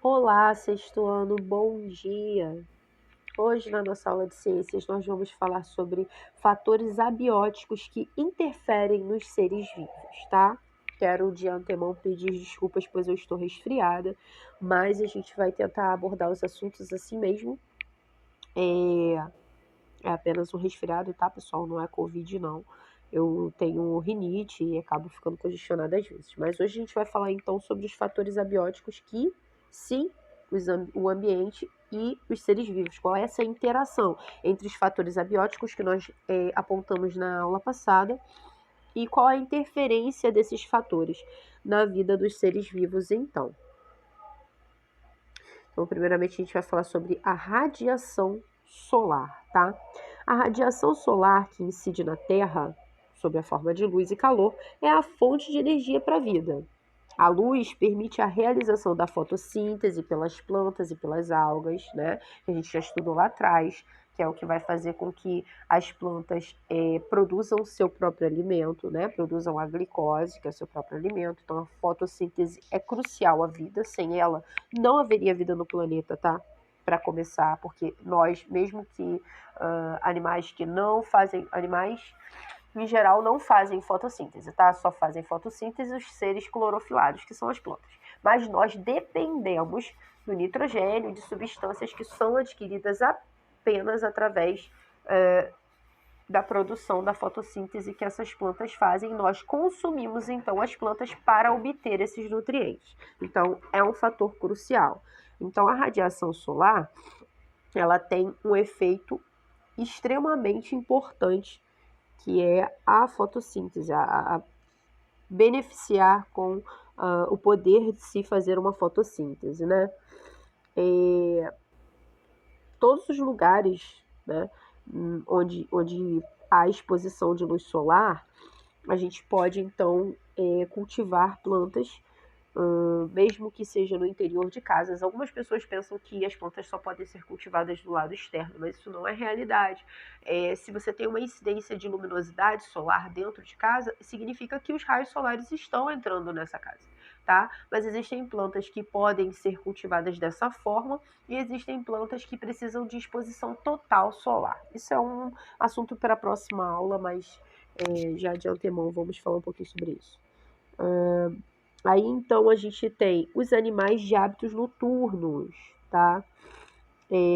Olá, sexto ano, bom dia! Hoje, na nossa aula de ciências, nós vamos falar sobre fatores abióticos que interferem nos seres vivos, tá? Quero de antemão pedir desculpas, pois eu estou resfriada, mas a gente vai tentar abordar os assuntos assim mesmo. É apenas um resfriado, tá, pessoal? Não é Covid, não. Eu tenho rinite e acabo ficando congestionada às vezes. Mas hoje a gente vai falar então sobre os fatores abióticos que, sim, o ambiente e os seres vivos. Qual é essa interação entre os fatores abióticos que nós apontamos na aula passada e qual a interferência desses fatores na vida dos seres vivos, então. Então, primeiramente, a gente vai falar sobre a radiação solar, tá? A radiação solar que incide na Terra, sob a forma de luz e calor, é a fonte de energia para a vida. A luz permite a realização da fotossíntese pelas plantas e pelas algas, né? Que a gente já estudou lá atrás, que é o que vai fazer com que as plantas produzam seu próprio alimento, né? Produzam a glicose, que é o seu próprio alimento. Então, a fotossíntese é crucial à vida. Sem ela, não haveria vida no planeta, tá? Para começar, porque nós, mesmo que animais que não fazem, animais em geral não fazem fotossíntese, tá? Só fazem fotossíntese os seres clorofilados, que são as plantas. Mas nós dependemos do nitrogênio, de substâncias que são adquiridas apenas através da produção da fotossíntese que essas plantas fazem. Nós consumimos, então, as plantas para obter esses nutrientes. Então, é um fator crucial. Então, a radiação solar, ela tem um efeito extremamente importante, que é a fotossíntese, a beneficiar com o poder de se fazer uma fotossíntese, né? Todos os lugares, né, onde há exposição de luz solar, a gente pode, então, cultivar plantas, mesmo que seja no interior de casas. Algumas pessoas pensam que as plantas só podem ser cultivadas do lado externo, mas isso não é realidade. Se você tem uma incidência de luminosidade solar dentro de casa, significa que os raios solares estão entrando nessa casa, tá? Mas existem plantas que podem ser cultivadas dessa forma e existem plantas que precisam de exposição total solar. Isso é um assunto para a próxima aula, mas já de antemão vamos falar um pouquinho sobre isso. Aí então a gente tem os animais de hábitos noturnos, tá?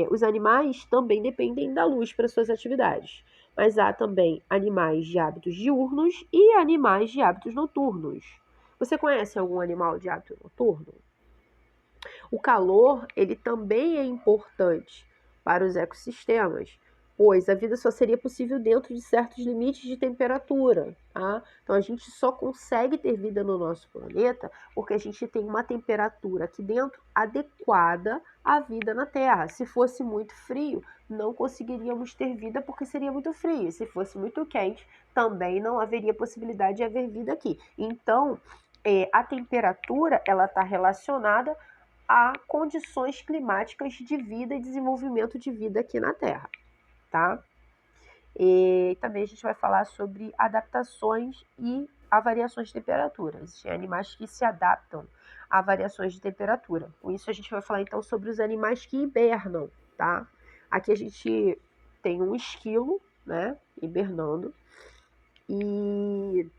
Os animais também dependem da luz para suas atividades, mas há também animais de hábitos diurnos e animais de hábitos noturnos. Você conhece algum animal de hábito noturno? O calor, ele também é importante para os ecossistemas, pois a vida só seria possível dentro de certos limites de temperatura, tá? Então a gente só consegue ter vida no nosso planeta porque a gente tem uma temperatura aqui dentro adequada à vida na Terra. Se fosse muito frio, não conseguiríamos ter vida porque seria muito frio. Se fosse muito quente, também não haveria possibilidade de haver vida aqui. Então, a temperatura, ela está relacionada a condições climáticas de vida e desenvolvimento de vida aqui na Terra, tá? E também a gente vai falar sobre adaptações e a variações de temperatura. Existem animais que se adaptam a variações de temperatura. Com isso a gente vai falar então sobre os animais que hibernam, tá? Aqui a gente tem um esquilo, né, hibernando, e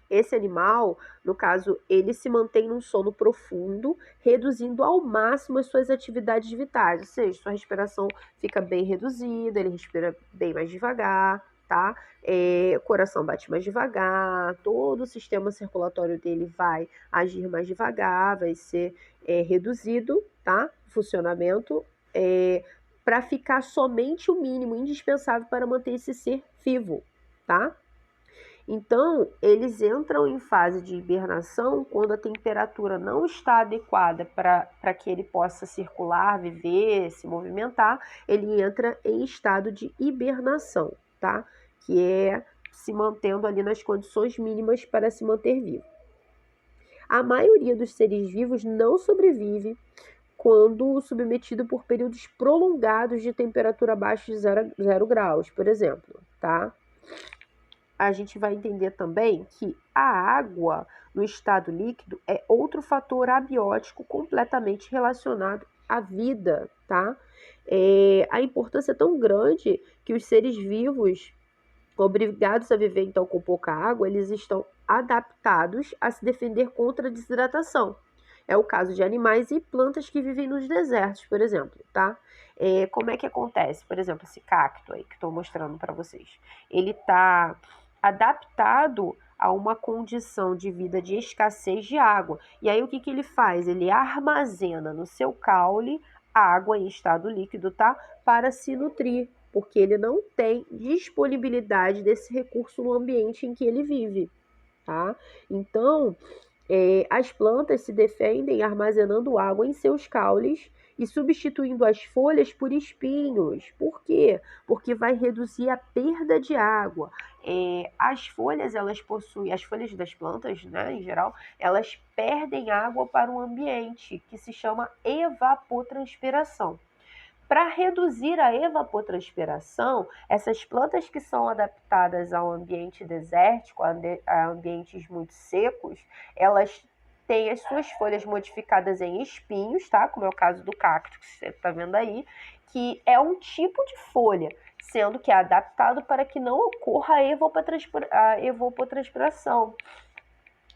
esse animal, no caso, ele se mantém num sono profundo, reduzindo ao máximo as suas atividades vitais, ou seja, sua respiração fica bem reduzida, ele respira bem mais devagar, tá? O coração bate mais devagar, todo o sistema circulatório dele vai agir mais devagar, vai ser reduzido, tá? O funcionamento, para ficar somente o mínimo indispensável para manter esse ser vivo, tá? Então, eles entram em fase de hibernação quando a temperatura não está adequada para que ele possa circular, viver, se movimentar, ele entra em estado de hibernação, tá? Que é se mantendo ali nas condições mínimas para se manter vivo. A maioria dos seres vivos não sobrevive quando submetido por períodos prolongados de temperatura abaixo de 0 graus, por exemplo, tá? a gente vai entender também que a água no estado líquido é outro fator abiótico completamente relacionado à vida, tá? A importância é tão grande que os seres vivos, obrigados a viver então com pouca água, eles estão adaptados a se defender contra a desidratação. É o caso de animais e plantas que vivem nos desertos, por exemplo, tá? Como é que acontece? Por exemplo, esse cacto aí que estou mostrando para vocês. Ele está adaptado a uma condição de vida de escassez de água. E aí o que ele faz? Ele armazena no seu caule água em estado líquido, tá? Para se nutrir, porque ele não tem disponibilidade desse recurso no ambiente em que ele vive, tá? Então, as plantas se defendem armazenando água em seus caules e substituindo as folhas por espinhos. Por quê? Porque vai reduzir a perda de água. As folhas, elas possuem, as folhas das plantas, né, em geral, elas perdem água para o ambiente, que se chama evapotranspiração. Para reduzir a evapotranspiração, essas plantas que são adaptadas ao ambiente desértico, a ambientes muito secos, elas têm as suas folhas modificadas em espinhos, tá? Como é o caso do cacto que você está vendo aí, que é um tipo de folha, sendo que é adaptado para que não ocorra a evapotranspiração.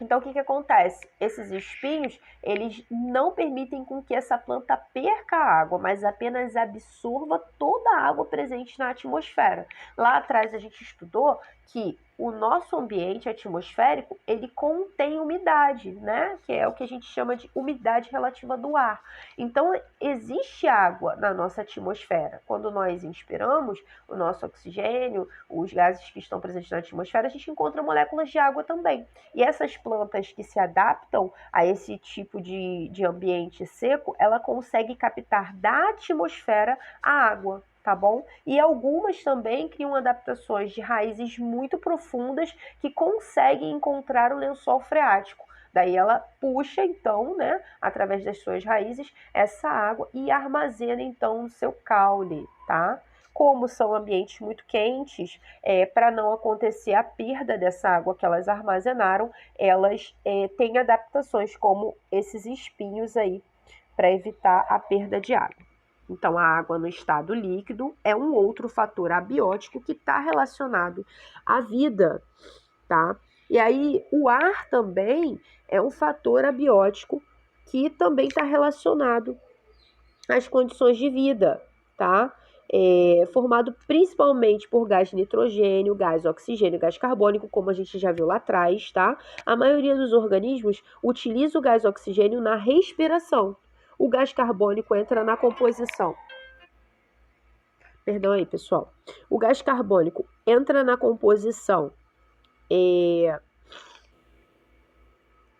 Então, o que acontece? Esses espinhos, eles não permitem com que essa planta perca a água, mas apenas absorva toda a água presente na atmosfera. Lá atrás a gente estudou que o nosso ambiente atmosférico, ele contém umidade, né? Que é o que a gente chama de umidade relativa do ar. Então, existe água na nossa atmosfera. Quando nós inspiramos o nosso oxigênio, os gases que estão presentes na atmosfera, a gente encontra moléculas de água também. E essas plantas que se adaptam a esse tipo de ambiente seco, ela consegue captar da atmosfera a água, tá bom? E algumas também criam adaptações de raízes muito profundas que conseguem encontrar o lençol freático. Daí ela puxa, então, né, através das suas raízes, essa água e armazena, então, no seu caule, tá? Como são ambientes muito quentes, para não acontecer a perda dessa água que elas armazenaram, elas têm adaptações como esses espinhos aí, para evitar a perda de água. Então, a água no estado líquido é um outro fator abiótico que está relacionado à vida, tá? E aí, o ar também é um fator abiótico que também está relacionado às condições de vida, tá? Formado principalmente por gás nitrogênio, gás oxigênio, gás carbônico, como a gente já viu lá atrás, tá? A maioria dos organismos utiliza o gás oxigênio na respiração. O gás carbônico entra na composição. Perdão aí, pessoal. O gás carbônico entra na composição.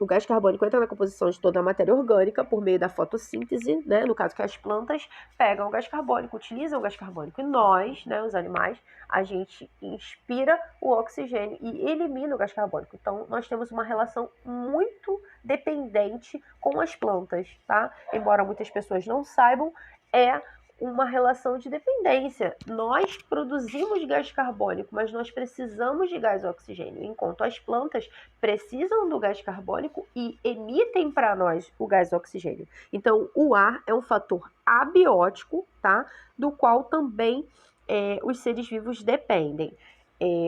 O gás carbônico entra na composição de toda a matéria orgânica por meio da fotossíntese, né? No caso que as plantas pegam o gás carbônico, utilizam o gás carbônico. E nós, né, os animais, a gente inspira o oxigênio e elimina o gás carbônico. Então, nós temos uma relação muito dependente com as plantas, tá? Embora muitas pessoas não saibam, é uma relação de dependência. Nós produzimos gás carbônico, mas nós precisamos de gás oxigênio, enquanto as plantas precisam do gás carbônico e emitem para nós o gás oxigênio. Então, o ar é um fator abiótico, tá? Do qual também os seres vivos dependem.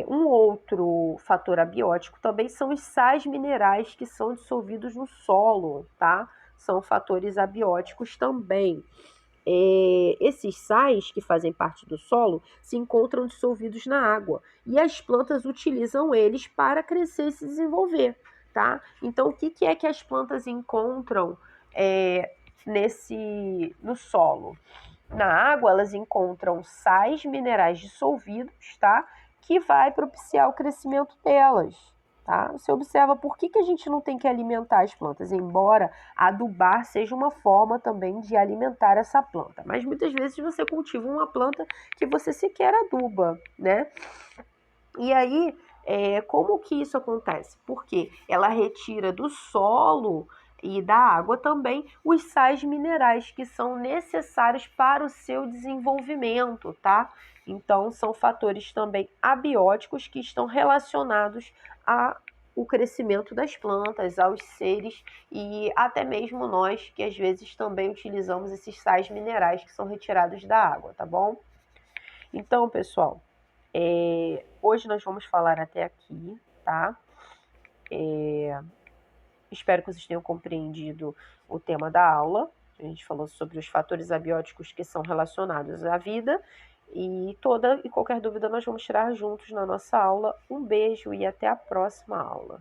Um outro fator abiótico também são os sais minerais que são dissolvidos no solo, tá? São fatores abióticos também. Esses sais que fazem parte do solo se encontram dissolvidos na água e as plantas utilizam eles para crescer e se desenvolver, tá? Então, o que é que as plantas encontram no solo? Na água, elas encontram sais minerais dissolvidos, tá? Que vai propiciar o crescimento delas. Tá? Você observa por que a gente não tem que alimentar as plantas, embora adubar seja uma forma também de alimentar essa planta. Mas muitas vezes você cultiva uma planta que você sequer aduba, né? E aí, como que isso acontece? Porque ela retira do solo e da água também os sais minerais que são necessários para o seu desenvolvimento, tá? Então, são fatores também abióticos que estão relacionados ao crescimento das plantas, aos seres e até mesmo nós que às vezes também utilizamos esses sais minerais que são retirados da água, tá bom? Então, pessoal, hoje nós vamos falar até aqui, tá? Espero que vocês tenham compreendido o tema da aula. A gente falou sobre os fatores abióticos que são relacionados à vida. E toda e qualquer dúvida nós vamos tirar juntos na nossa aula. Um beijo e até a próxima aula.